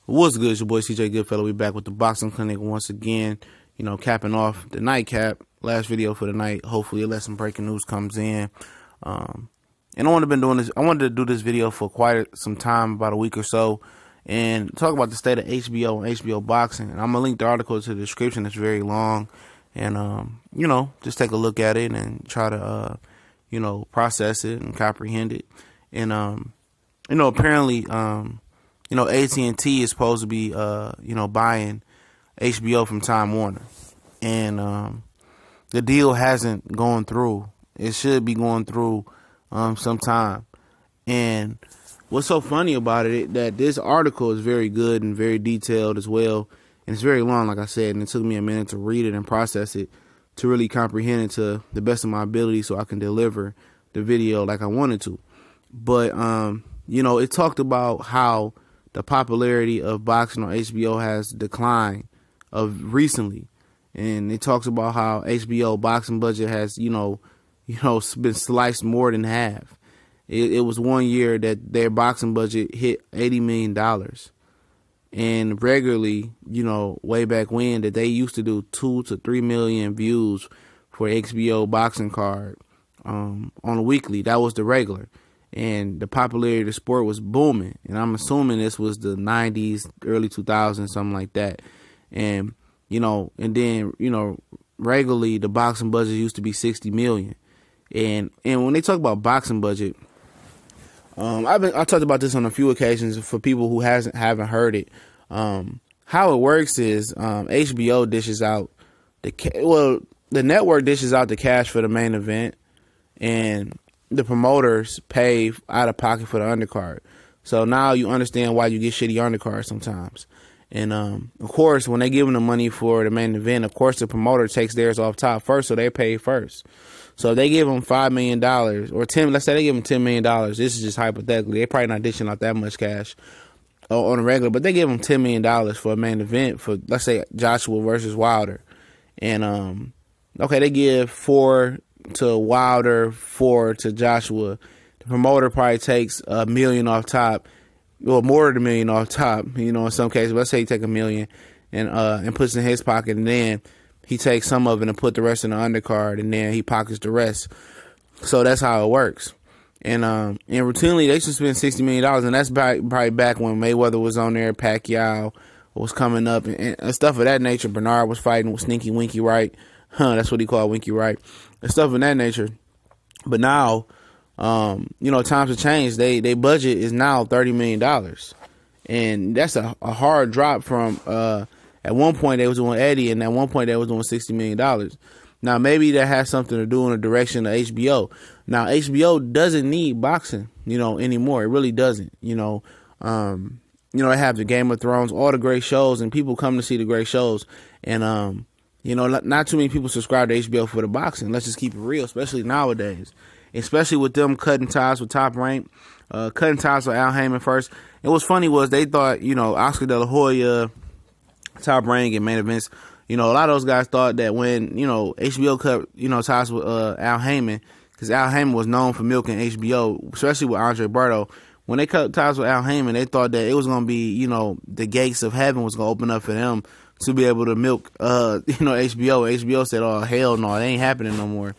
What's good? It's your boy CJ Goodfellow. We back with the Boxing Clinic once again. You know, capping off the nightcap. Last video for the night. Hopefully, unless some breaking news comes in. And I wanted to do this video for quite some time, about a week or so, and talk about the state of HBO and HBO boxing. And I'm gonna link the article to the description. It's very long, and you know, just take a look at it and try to you know, process it and comprehend it. And you know, apparently you know, AT&T is supposed to be, you know, buying HBO from Time Warner. And the deal hasn't gone through. It should be going through sometime. And what's so funny about it, that this article is very good and very detailed as well. And it's very long, like I said, and it took me a minute to read it and process it to really comprehend it to the best of my ability so I can deliver the video like I wanted to. But, you know, it talked about how the popularity of boxing on HBO has declined recently, and it talks about how HBO boxing budget has, you know, been sliced more than half. It was one year that their boxing budget hit $80 million, and regularly, you know, way back when, that they used to do 2 to 3 million views for HBO boxing card on a weekly. That was the regular. And the popularity of the sport was booming. And I'm assuming this was the 90s, early 2000s, something like that. And, you know, and then, you know, regularly the boxing budget used to be 60 million. And when they talk about boxing budget, I talked about this on a few occasions for people who haven't heard it. How it works is HBO dishes out the network dishes out the cash for the main event, and the promoters pay out of pocket for the undercard. So now you understand why you get shitty undercards sometimes. And of course, when they give them the money for the main event, of course the promoter takes theirs off top first, so they pay first. So if they give them $5 million or 10, let's say they give them $10 million. This is just hypothetically. They're probably not dishing out that much cash on a regular, but they give them $10 million for a main event for, let's say, Joshua versus Wilder. And okay, they give 4 to Wilder, 4 to Joshua. The promoter probably takes $1 million off top, or more than $1 million off top. You know, in some cases, let's say he take $1 million and puts it in his pocket, and then he takes some of it and put the rest in the undercard, and then he pockets the rest. So that's how it works. And routinely they should spend $60 million, and that's probably back when Mayweather was on there, Pacquiao was coming up, and stuff of that nature. Bernard was fighting with Sneaky Winky Wright. That's what he called Winky Wright. And stuff of that nature. But now, you know, times have changed. They budget is now $30 million. And that's a hard drop from, at one point they was doing Eddie, and at one point they was doing $60 million. Now, maybe that has something to do in the direction of HBO. Now, HBO doesn't need boxing, you know, anymore. It really doesn't, you know. They have the Game of Thrones, all the great shows, and people come to see the great shows. And, you know, not too many people subscribe to HBO for the boxing. Let's just keep it real, especially nowadays. Especially with them cutting ties with Top Rank, cutting ties with Al Heyman first. And what's funny was they thought, you know, Oscar De La Hoya, Top Rank, and main events, you know, a lot of those guys thought that when, you know, HBO cut, you know, ties with Al Heyman, because Al Heyman was known for milking HBO, especially with Andre Berto. When they cut ties with Al Heyman, they thought that it was going to be, you know, the gates of heaven was going to open up for them to be able to milk, you know, HBO. HBO said, oh, hell no, it ain't happening no more.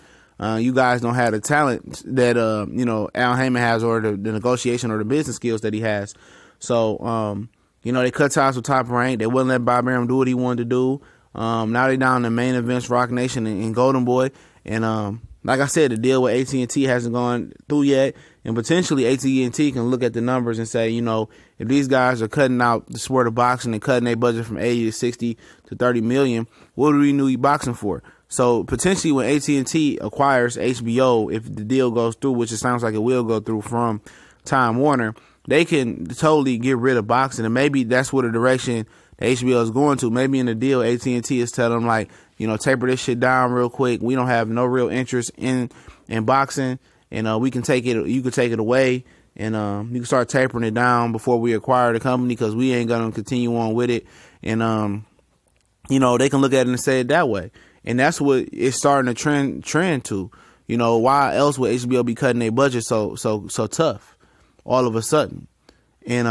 You guys don't have the talent that, you know, Al Heyman has, or the negotiation or the business skills that he has. So, you know, they cut ties with Top Rank. They wouldn't let Bob Arum do what he wanted to do. Now they down in the main events, Rock Nation and Golden Boy. And like I said, the deal with AT&T hasn't gone through yet. And potentially AT&T can look at the numbers and say, you know, if these guys are cutting out the sport of boxing and cutting their budget from 80 to 60 to 30 million, what do we need boxing for? So potentially when AT&T acquires HBO, if the deal goes through, which it sounds like it will go through from Time Warner, they can totally get rid of boxing. And maybe that's what the direction HBO is going to. Maybe in the deal, AT&T is telling them, like, you know, taper this shit down real quick. We don't have no real interest in boxing, and we can take it. You can take it away, and you can start tapering it down before we acquire the company, because we ain't gonna continue on with it. And you know, they can look at it and say it that way, and that's what it's starting to trend to. You know, why else would HBO be cutting their budget so tough all of a sudden? And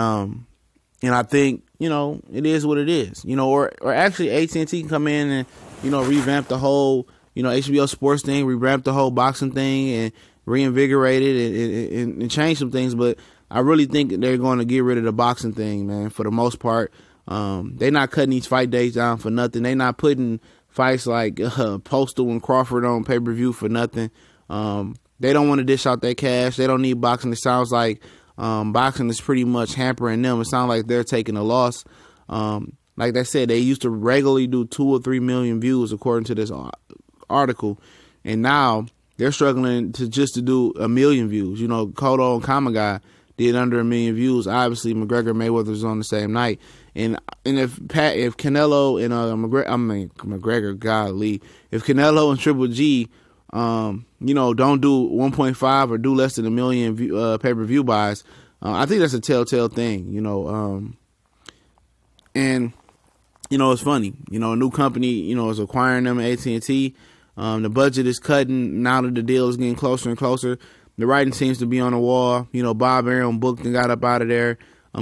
I think you know, it is what it is. You know, or actually AT&T can come in and, you know, revamp the whole, you know, HBO sports thing, revamp the whole boxing thing and reinvigorate it and change some things. But I really think they're going to get rid of the boxing thing, man, for the most part. They're not cutting these fight dates down for nothing. They're not putting fights like Postal and Crawford on pay-per-view for nothing. They don't want to dish out their cash. They don't need boxing. It sounds like boxing is pretty much hampering them. It sounds like they're taking a loss. Like I said, they used to regularly do 2 or 3 million views according to this article, and now they're struggling to do 1 million views. You know, Cotto and Kamagai did under 1 million views. Obviously, McGregor Mayweather was on the same night, and if Canelo and McGregor, golly, if Canelo and Triple G, you know, don't do 1.5 or do less than 1 million pay-per-view buys, I think that's a telltale thing. You know, and you know, it's funny. You know, a new company, you know, is acquiring them, AT&T. The budget is cutting now that the deal is getting closer and closer. The writing seems to be on the wall. You know, Bob Arum booked and got up out of there.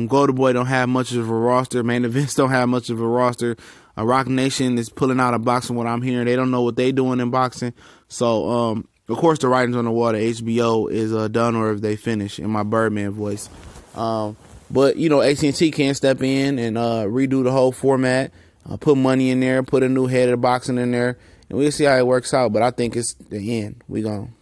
Golden Boy don't have much of a roster. Main Events don't have much of a roster. Rock Nation is pulling out of boxing. What I'm hearing, they don't know what they doing in boxing. So, of course, the writing's on the wall. The HBO is done, or if they finish, in my Birdman voice. But you know, AT&T can step in and redo the whole format, put money in there, put a new head of boxing in there, and we'll see how it works out. But I think it's the end. We gone.